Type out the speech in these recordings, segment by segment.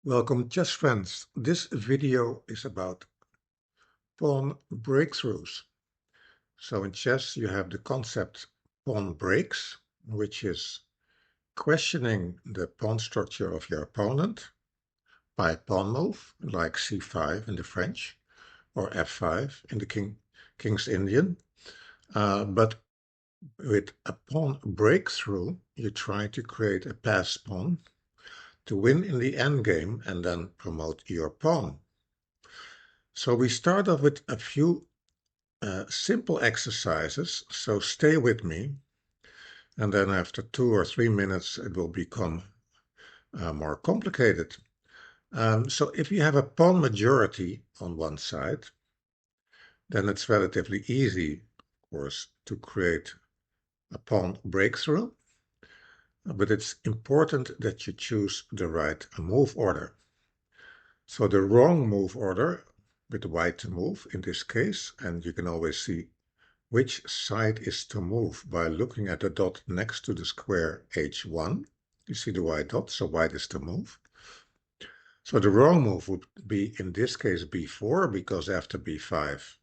Welcome, chess friends. This video is about pawn breakthroughs. So in chess, you have the concept pawn breaks, which is questioning the pawn structure of your opponent by a pawn move, like c5 in the French, or f5 in the King's Indian. But with a pawn breakthrough, you try to create a pass pawn to win in the endgame and then promote your pawn. So we start off with a few simple exercises, so stay with me, and then after 2 or 3 minutes it will become more complicated. So if you have a pawn majority on one side, then it's relatively easy, of course, to create a pawn breakthrough, but it's important that you choose the right move order. So the wrong move order, with white to move in this case, and you can always see which side is to move by looking at the dot next to the square h1. You see the white dot, so white is to move. So the wrong move would be, in this case, b4, because after b5,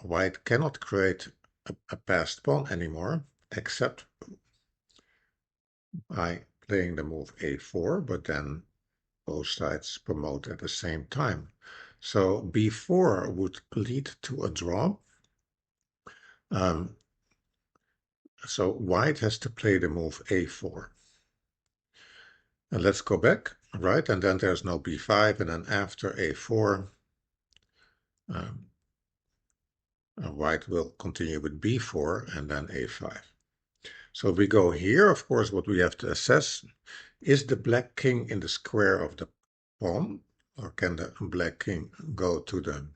white cannot create a passed pawn anymore, except by playing the move a4, but then both sides promote at the same time. So b4 would lead to a draw. So white has to play the move a4. And let's go back, right? And then there's no b5, and then after a4, white will continue with b4 and then a5. So if we go here, of course, what we have to assess is the black king in the square of the pawn, or can the black king go to the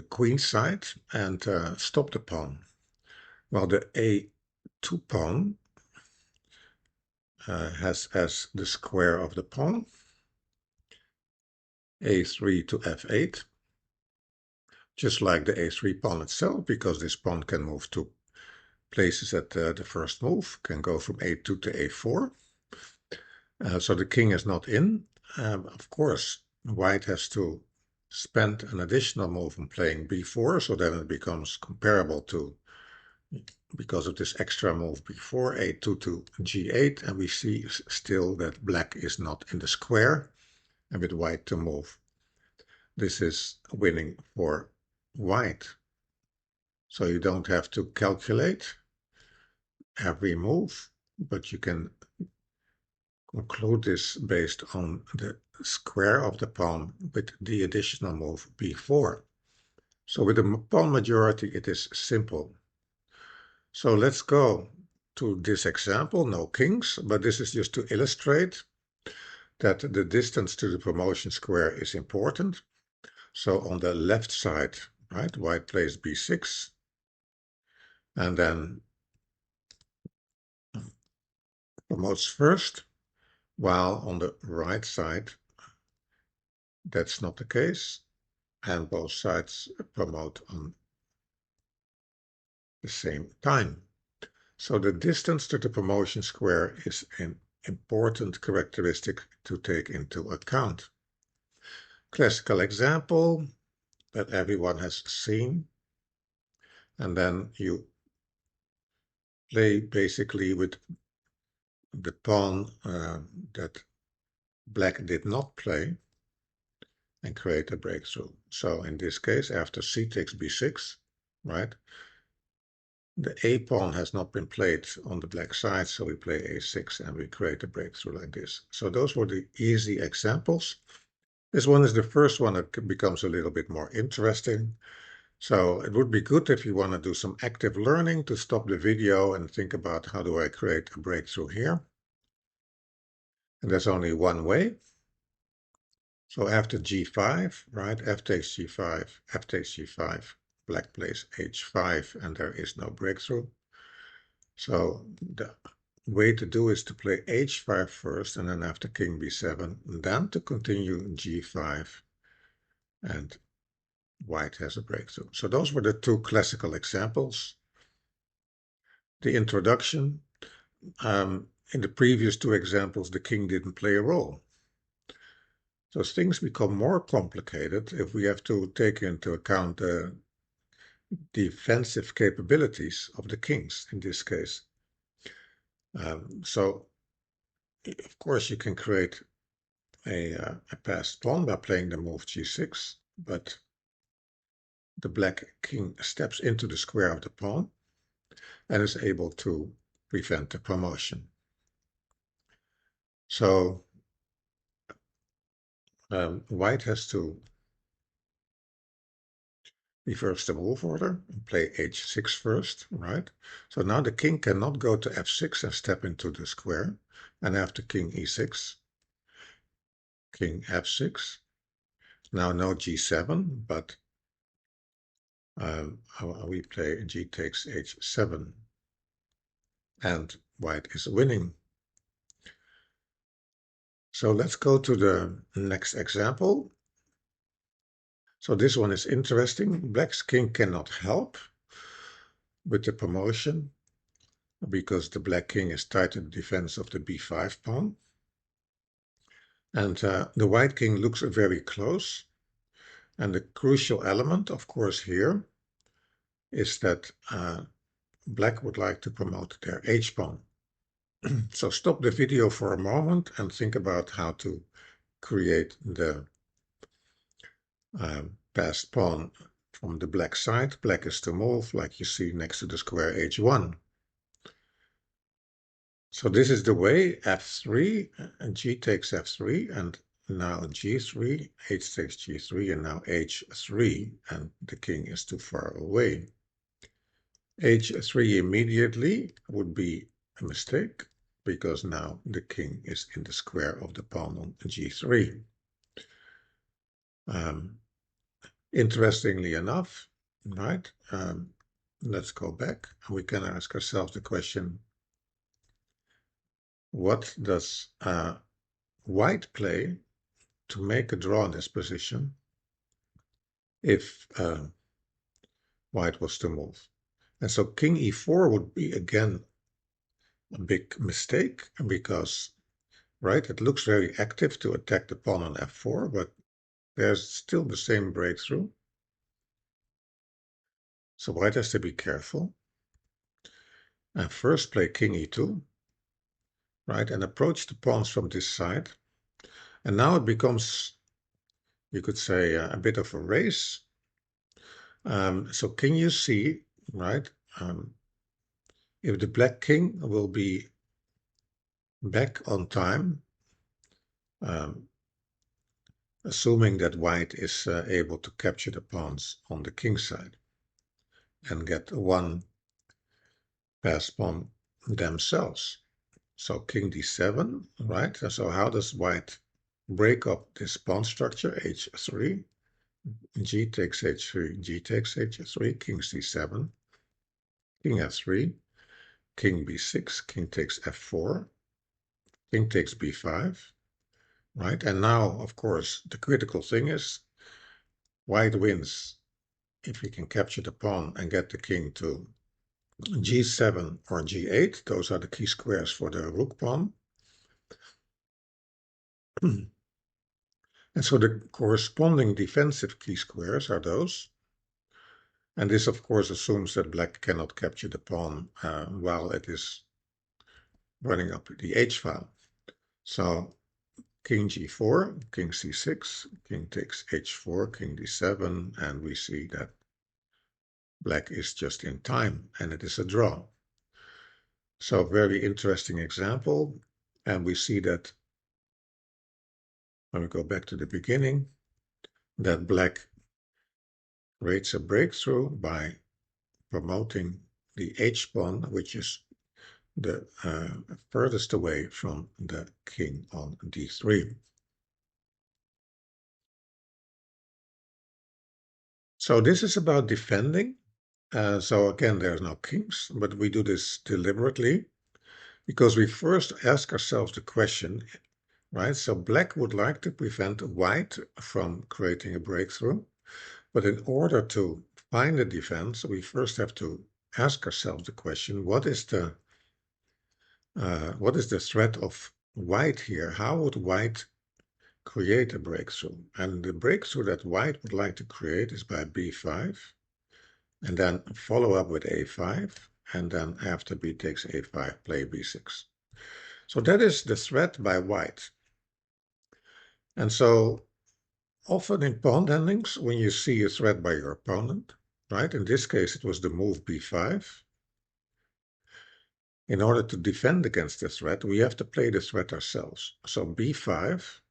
queen side and stop the pawn? Well, the a2 pawn has as the square of the pawn a3 to f8, just like the a3 pawn itself, because this pawn can move to places at the first move, can go from a2 to a4. So the king is not in. Of course, white has to spend an additional move on playing b4, so then it becomes comparable to, because of this extra move before, a2 to g8, and we see still that black is not in the square, and with white to move. This is winning for white. So you don't have to calculate every move, but you can conclude this based on the square of the pawn with the additional move b4. So with the pawn majority, it is simple. So let's go to this example, no kings, but this is just to illustrate that the distance to the promotion square is important. So on the left side, right, white plays b6, and then promotes first, while on the right side, that's not the case, and both sides promote on the same time. So the distance to the promotion square is an important characteristic to take into account. Classical example that everyone has seen, and then you play basically with the pawn that black did not play and create a breakthrough. So in this case, after c takes b6, right, the a pawn has not been played on the black side, so we play a6 and we create a breakthrough like this. So those were the easy examples. This one is the first one that becomes a little bit more interesting. So it would be good if you want to do some active learning to stop the video and think about how do I create a breakthrough here. And there's only one way. So after g5, right, f takes g5, f takes g5, black plays h5, and there is no breakthrough. So the way to do is to play h5 first, and then after king b7, and then to continue g5, and white has a breakthrough. So those were the two classical examples. the introduction. In the previous two examples, the king didn't play a role. So things become more complicated if we have to take into account the defensive capabilities of the kings in this case. So, of course, you can create a passed pawn by playing the move g6, but the black king steps into the square of the pawn and is able to prevent the promotion. So white has to reverse the move order and play h6 first, right? So now the king cannot go to f6 and step into the square, and after king e6, king f6. Now no g7, but we play g takes h7, and white is winning. So let's go to the next example. So this one is interesting. Black's king cannot help with the promotion because the black king is tied to the defense of the b5 pawn. And the white king looks very close. And the crucial element, of course, here is that black would like to promote their h-pawn. So stop the video for a moment and think about how to create the passed pawn from the black side. Black is to move, like you see next to the square h1. So this is the way, f3, and g takes f3, and now g3, h takes g3, and now h3, and the king is too far away. h3 immediately would be a mistake, because now the king is in the square of the pawn on g3. Interestingly enough, right, let's go back, and we can ask ourselves the question, what does white play to make a draw in this position if white was to move? And so king e4 would be again a big mistake, because right, it looks very active to attack the pawn on f4, but there's still the same breakthrough. So white has to be careful and first play king e2, right, and approach the pawns from this side. And now it becomes, you could say, a bit of a race. So king you see, right, if the black king will be back on time, assuming that white is able to capture the pawns on the king side and get one passed pawn themselves. So king d7, right? So how does white break up this pawn structure? h3, g takes h3, g takes h3, king c7, king f3, king b6, king takes f4, king takes b5, right? And now, of course, the critical thing is white wins if he can capture the pawn and get the king to g7 or g8. Those are the key squares for the rook pawn. And so the corresponding defensive key squares are those. And this, of course, assumes that black cannot capture the pawn while it is running up the h file. So king g4, king c6, king takes h4, king d7, and we see that black is just in time, and it is a draw. So very interesting example, and we see that when we go back to the beginning, that black creates a breakthrough by promoting the h-pawn, which is the furthest away from the king on d3. So this is about defending. So again, there's no kings, but we do this deliberately because we first ask ourselves the question, right? So black would like to prevent white from creating a breakthrough, but in order to find a defense, we first have to ask ourselves the question, what is the threat of white here? How would white create a breakthrough? And the breakthrough that white would like to create is by b5, and then follow up with a5, and then after b takes a5, play b6. So that is the threat by white. And so often in pawn endings, when you see a threat by your opponent, right? In this case, it was the move b5. In order to defend against the threat, we have to play the threat ourselves. So b5,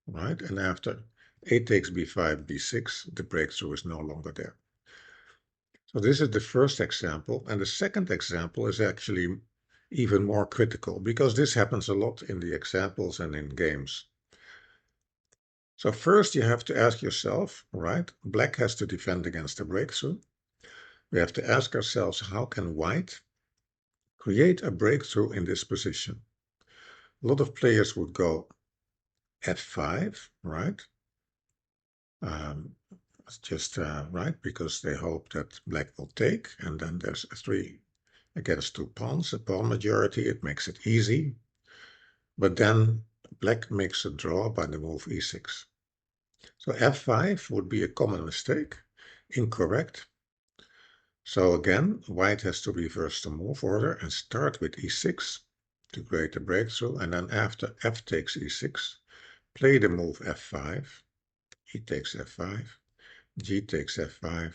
right? And after a takes b5, b6, the breakthrough is no longer there. So this is the first example. And the second example is actually even more critical because this happens a lot in the examples and in games. So first you have to ask yourself, right? Black has to defend against the breakthrough. We have to ask ourselves, how can white create a breakthrough in this position? A lot of players would go f5, right? It's just right, because they hope that black will take, and then there's a 3 against 2 pawns, a pawn majority, it makes it easy. But then black makes a draw by the move e6. So f5 would be a common mistake, incorrect. So again, white has to reverse the move order and start with e6 to create a breakthrough, and then after f takes e6, play the move f5, e takes f5, g takes f5,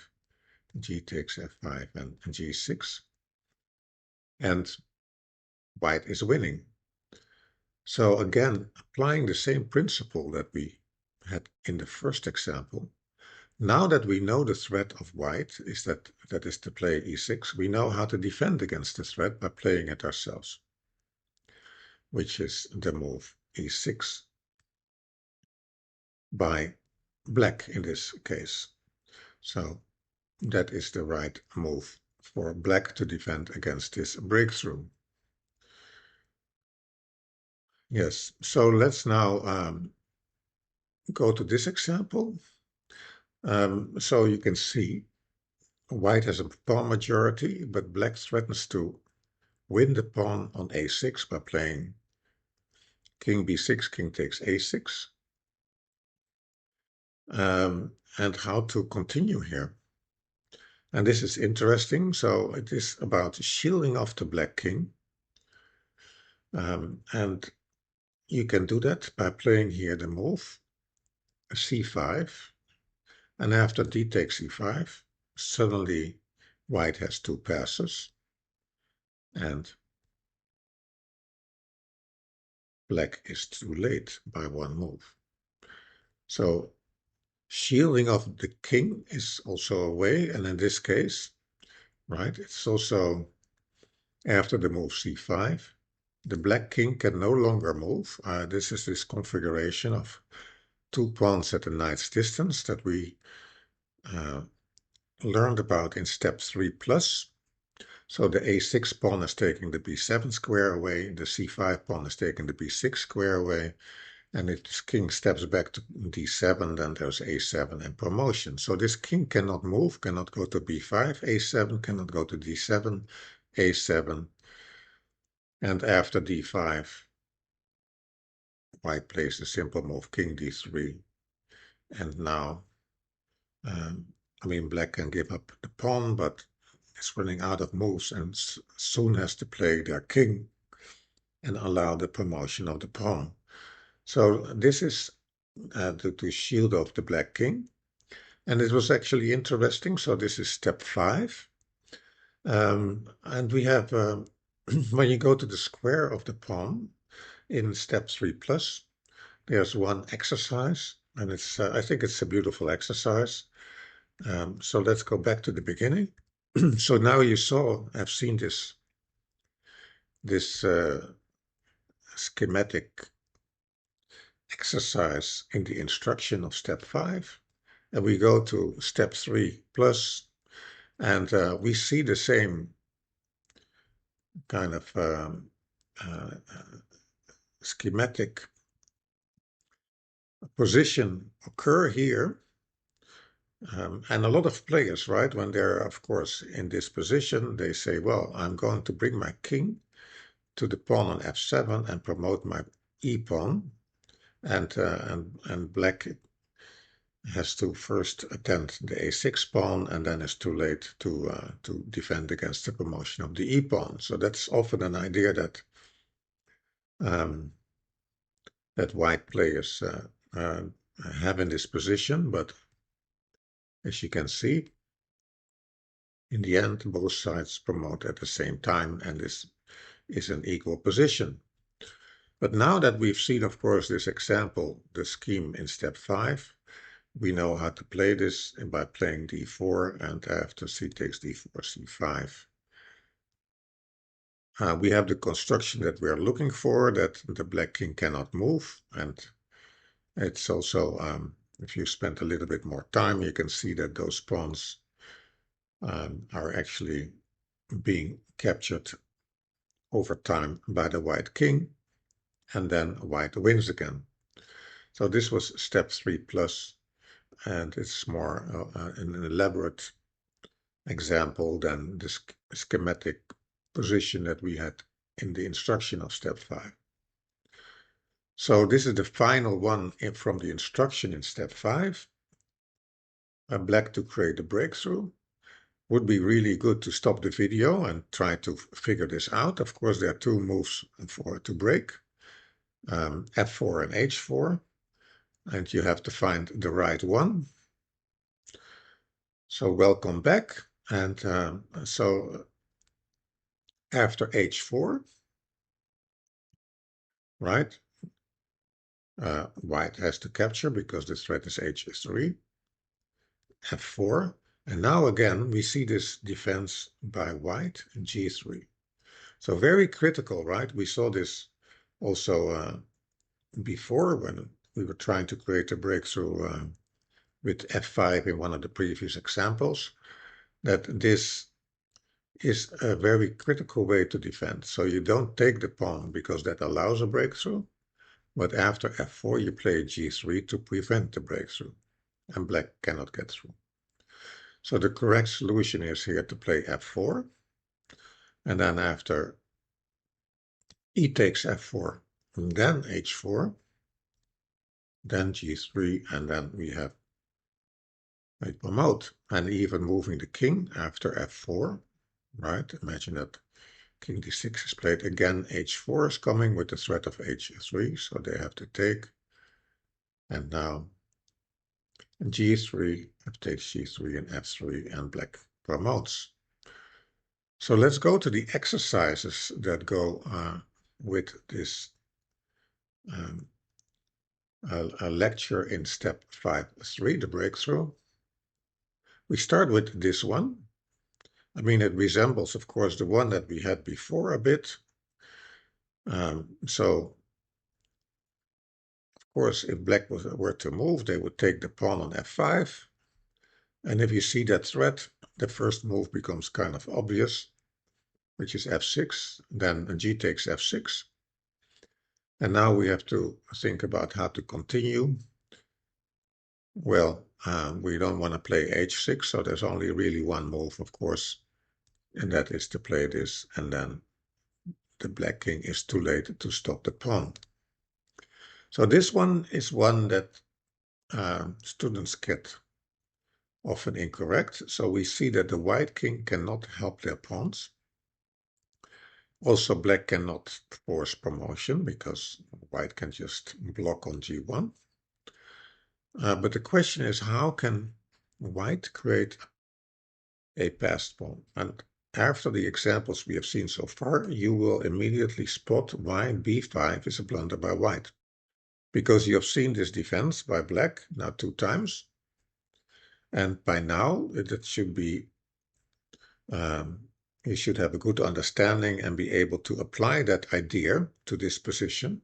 g takes f5, and g6, and white is winning. So again, applying the same principle that we had in the first example, now that we know the threat of white is that is to play e6, we know how to defend against the threat by playing it ourselves, which is the move e6 by black in this case. So that is the right move for black to defend against this breakthrough. Yes, so let's now go to this example. So you can see white has a pawn majority, but black threatens to win the pawn on a6 by playing king b6, king takes a6. And how to continue here. And this is interesting. So it is about shielding off the black king. And you can do that by playing here the move c5. And after d takes c5, suddenly white has 2 passes. And black is too late by 1 move. So shielding of the king is also a way, and in this case, right, it's also after the move c5. The black king can no longer move. This is this configuration of 2 pawns at a knight's distance that we learned about in step 3 plus. So the a6 pawn is taking the b7 square away, the c5 pawn is taking the b6 square away, and if this king steps back to d7, then there's a7 and promotion. So this king cannot move, cannot go to b5, a7, cannot go to d7, a7, and after d5, white plays the simple move king d3, and now, black can give up the pawn, but it's running out of moves and soon has to play their king and allow the promotion of the pawn. So this is to shield off the black king. And it was actually interesting. So this is step 5. And we have, when you go to the square of the pawn in step 3 plus, there's one exercise. And it's, I think it's a beautiful exercise. So let's go back to the beginning. So now you have seen this schematic exercise in the instruction of step 5. And we go to step 3 plus, and we see the same kind of schematic position occur here. And a lot of players, right, when they're, of course, in this position, they say, well, I'm going to bring my king to the pawn on f7 and promote my e-pawn. And black has to first attend the a6 pawn, and then it's too late to defend against the promotion of the e-pawn. So that's often an idea that um, that white players have in this position, but as you can see, in the end, both sides promote at the same time, and this is an equal position. But now that we've seen, of course, this example, the scheme in step 5, we know how to play this by playing d4, and after c takes d4, c5. We have the construction that we're looking for, that the black king cannot move, and it's also, if you spend a little bit more time, you can see that those pawns are actually being captured over time by the white king, and then white wins again. So this was step 3 plus, and it's more an elaborate example than the schematic position that we had in the instruction of step 5. So this is the final one from the instruction in step 5. Black to create a breakthrough. Would be really good to stop the video and try to figure this out. Of course, there are 2 moves to break, f4 and h4, and you have to find the right one. So welcome back. And so after h4, right, white has to capture because the threat is h3, f4, and now again we see this defense by white, g3. So very critical, right? We saw this also before when we were trying to create a breakthrough with f5 in one of the previous examples, that this is a very critical way to defend. So you don't take the pawn because that allows a breakthrough, but after f4 you play g3 to prevent the breakthrough, and black cannot get through. So the correct solution is here to play f4, and then after e takes f4, and then h4, then g3, and then we have a promote, and even moving the king after f4, right? Imagine that king d6 is played again, h4 is coming with the threat of h3, so they have to take, and now g3, f takes g3 and f3, and black promotes. So let's go to the exercises that go with this a lecture in step 5.3, the breakthrough. We start with this one. I mean, it resembles, of course, the one that we had before a bit. So, of course, if black were to move, they would take the pawn on f5. And if you see that threat, the first move becomes kind of obvious, which is f6. Then g takes f6. And now we have to think about how to continue. Well, we don't want to play h6, so there's only really one move, of course, and that is to play this, and then the black king is too late to stop the pawn. So this one is one that students get often incorrect. So we see that the white king cannot help their pawns. Also, black cannot force promotion because white can just block on g1. But the question is, how can white create a passed pawn? And after the examples we have seen so far, you will immediately spot why b5 is a blunder by white. Because you have seen this defense by black now 2 times. And by now, it should be, you should have a good understanding and be able to apply that idea to this position.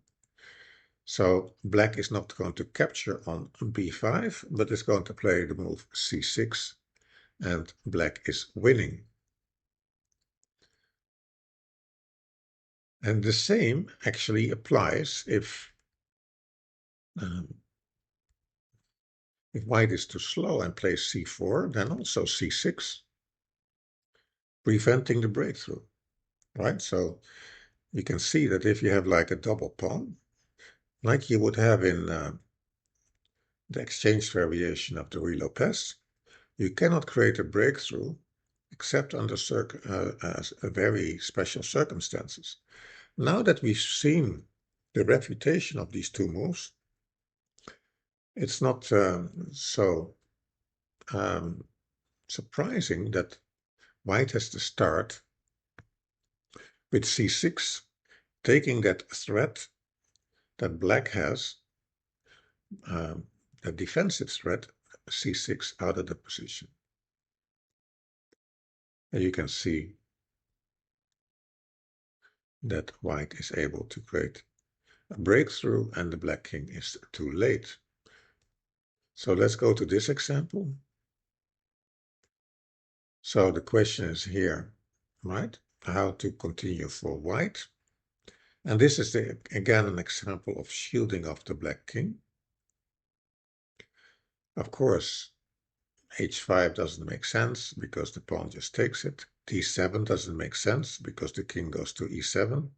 So black is not going to capture on b5, but is going to play the move c6, and black is winning. And the same actually applies if If white is too slow and plays c4, then also c6, preventing the breakthrough, right? So you can see that if you have like a double pawn, like you would have in the exchange variation of the Ruy Lopez, you cannot create a breakthrough except under very special circumstances. Now that we've seen the refutation of these two moves, it's not so surprising that white has to start with c6, taking that threat that black has, the defensive threat, c6, out of the position. And you can see that white is able to create a breakthrough and the black king is too late. So let's go to this example. So the question is here, right? How to continue for white. And this is again an example of shielding of the black king. Of course, h5 doesn't make sense because the pawn just takes it. d7 doesn't make sense because the king goes to e7.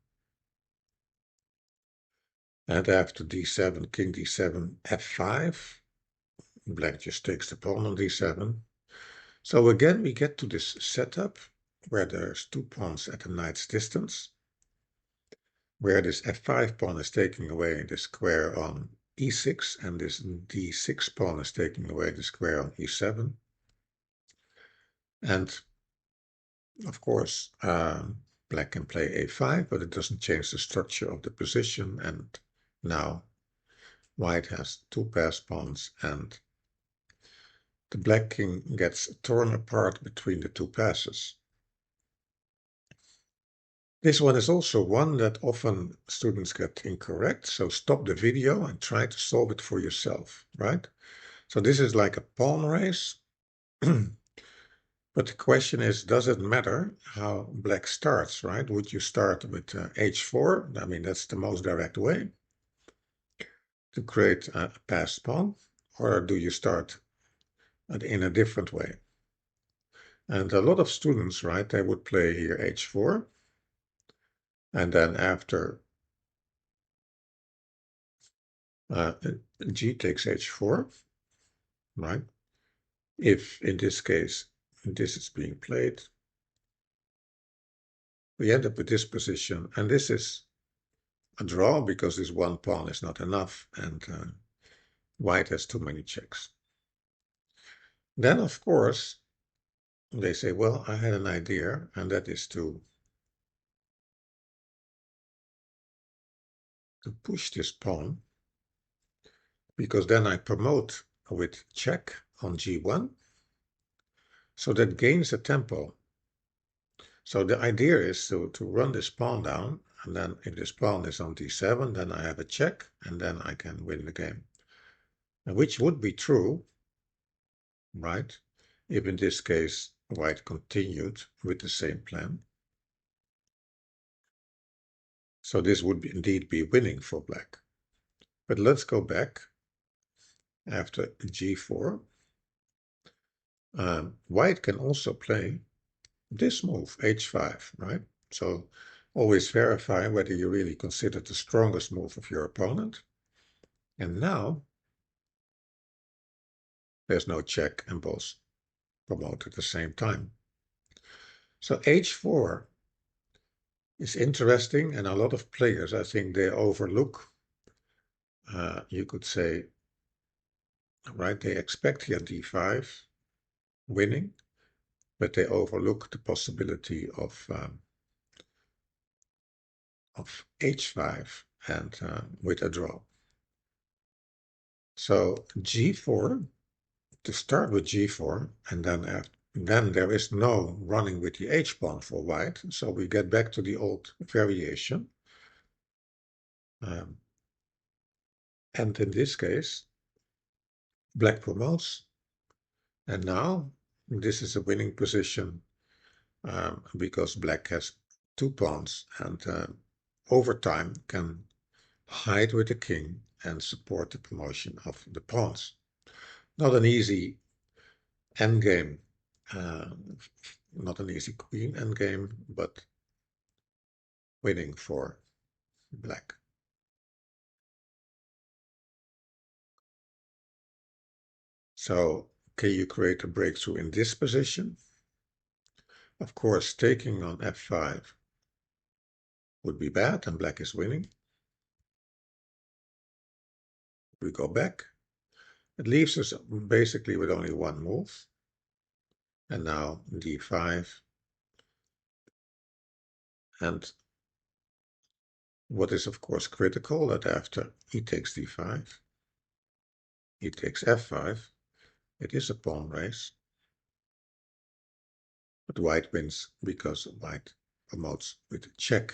And after d7, king d7, f5. Black just takes the pawn on d7. So again, we get to this setup where there's two pawns at a knight's distance, where this f5 pawn is taking away the square on e6, and this d6 pawn is taking away the square on e7. And of course, black can play a5, but it doesn't change the structure of the position. And now white has two passed pawns, and the black king gets torn apart between the two passes. This one is also one that often students get incorrect, so stop the video and try to solve it for yourself, right? So this is like a pawn race, but the question is, does it matter how black starts, right? Would you start with h4? I mean, that's the most direct way to create a passed pawn, or do you start in a different way? And a lot of students, right, they would play here h4, and then after g takes h4, right? If in this case this is being played, we end up with this position, and this is a draw because this one pawn is not enough, and white has too many checks. Then, of course, they say, well, I had an idea, and that is to push this pawn, because then I promote with check on g1, so that gains a tempo. So the idea is to run this pawn down, and then if this pawn is on d7, then I have a check, and then I can win the game. And which would be true, right, if in this case white continued with the same plan. So this would indeed be winning for black. But let's go back after g4. White can also play this move, h5, right? So always verify whether you really consider the strongest move of your opponent. And now there's no check and both promote at the same time. So h4 is interesting, and a lot of players, I think, they overlook, you could say, right, they expect here d5 winning, but they overlook the possibility of h5 and with a draw. So g4, to start with g4, and then there is no running with the h-pawn for white, so we get back to the old variation. And in this case, black promotes, and now this is a winning position because black has two pawns, and over time can hide with the king and support the promotion of the pawns. Not an easy endgame, uh, not an easy queen endgame, but winning for black. So can you create a breakthrough in this position? Of course, taking on f5 would be bad, and black is winning. We go back. It leaves us basically with only one move. And now d5. And what is of course critical, that after e takes d5, e takes f5, it is a pawn race. But white wins because white promotes with check.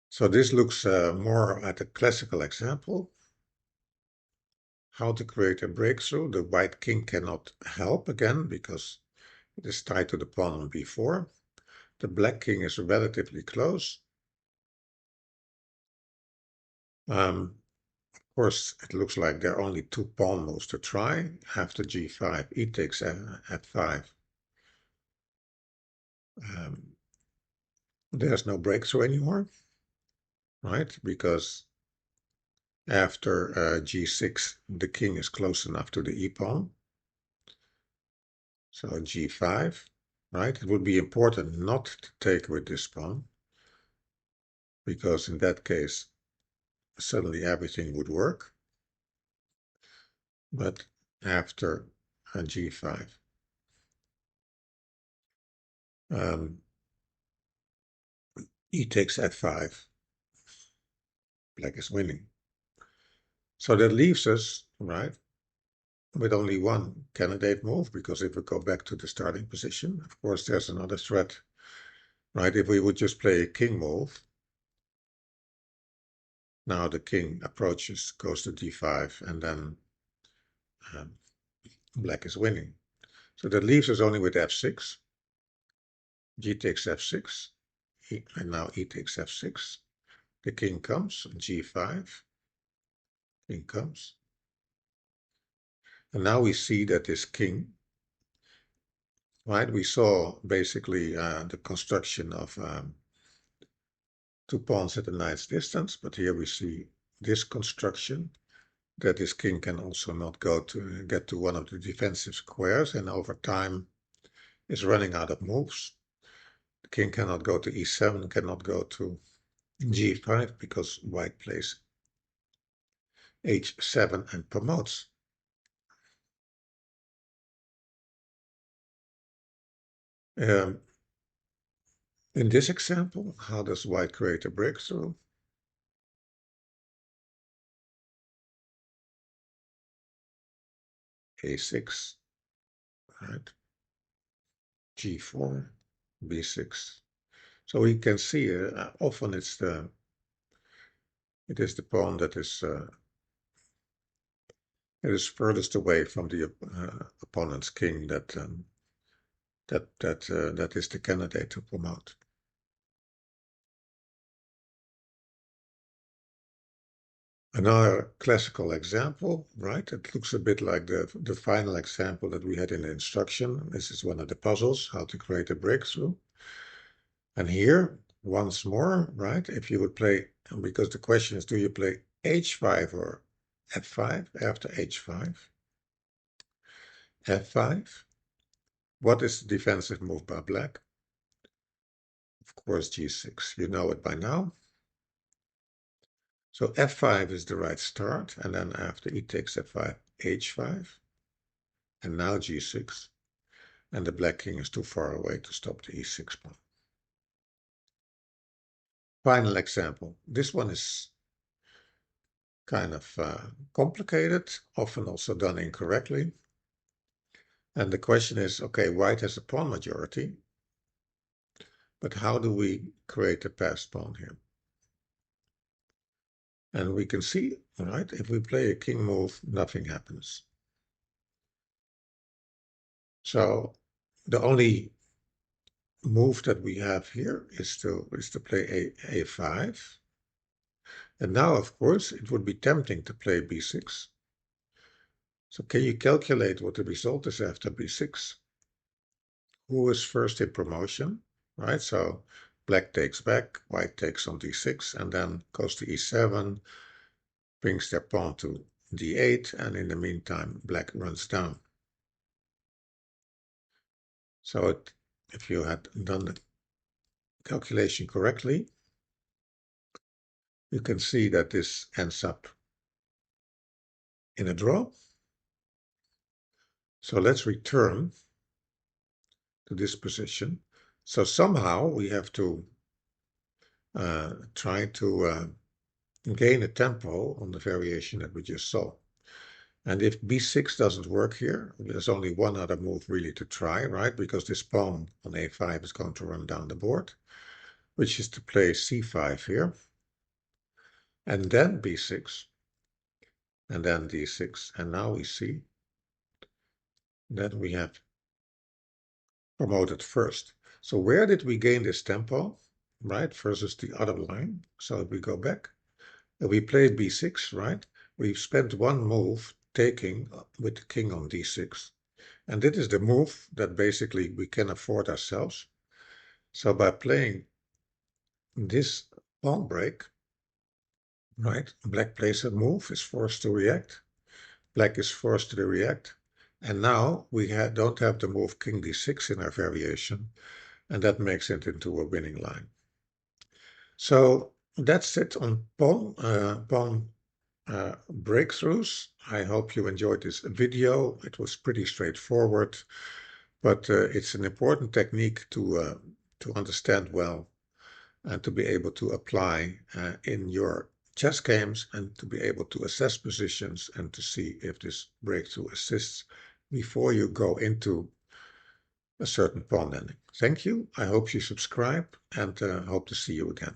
So this looks more at a classical example. How to create a breakthrough. The white king cannot help again because it is tied to the pawn on b4. The black king is relatively close. Of course, it looks like there are only two pawn moves to try. After g5, e takes f5. There's no breakthrough anymore, right? Because after g6, the king is close enough to the e-pawn. So g5, right? It would be important not to take with this pawn, because in that case, suddenly everything would work. But after g5, e takes f5, black is winning. So that leaves us, right, with only one candidate move, because if we go back to the starting position, of course, there's another threat, right? If we would just play a king move, now the king approaches, goes to d5, and then black is winning. So that leaves us only with f6. G takes f6, and now e takes f6. The king comes, g5, king comes. And now we see that this king, right, we saw basically the construction of two pawns at a knight's distance, but here we see this construction, that this king can also not get to one of the defensive squares, and over time is running out of moves. The king cannot go to e7, cannot go to g5, because white plays h7 and promotes. In this example, how does white create a breakthrough? a6, right? g4, b6. So we can see often it is the pawn that is furthest away from the opponent's king that is the candidate to promote. Another classical example, right? It looks a bit like the final example that we had in the instruction. This is one of the puzzles, how to create a breakthrough. And here, once more, right, if you would play, because the question is, do you play h5 or f5 after h5? f5. What is the defensive move by black? Of course, g6. You know it by now. So f5 is the right start, and then after e takes f5, h5, and now g6. And the black king is too far away to stop the e6 pawn. Final example. This one is kind of complicated, often also done incorrectly. And the question is, okay, white has a pawn majority, but how do we create a passed pawn here? And we can see, right, if we play a king move, nothing happens. So the only move that we have here is to play a5. And now, of course, it would be tempting to play b6. So can you calculate what the result is after b6? Who is first in promotion, right? So black takes back, white takes on d6, and then goes to e7, brings their pawn to d8, and in the meantime, black runs down. So if you had done the calculation correctly, you can see that this ends up in a draw. So let's return to this position. So somehow we have to try to gain a tempo on the variation that we just saw. And if b6 doesn't work here, there's only one other move really to try, right? Because this pawn on a5 is going to run down the board, which is to play c5 here, and then b6, and then d6. And now we see that we have promoted first. So where did we gain this tempo, right, versus the other line? So if we go back, we played b6, right? We've spent one move taking with the king on d6. And this is the move that basically we can afford ourselves. So by playing this pawn break, right, black plays a move, is forced to react. Black is forced to react. And now we don't have the move king d6 in our variation, and that makes it into a winning line. So that's it on pawn breakthroughs. I hope you enjoyed this video. It was pretty straightforward, but it's an important technique to understand well and to be able to apply in your chess games and to be able to assess positions and to see if this breakthrough assists before you go into a certain pawn ending. Thank you. I hope you subscribe and hope to see you again.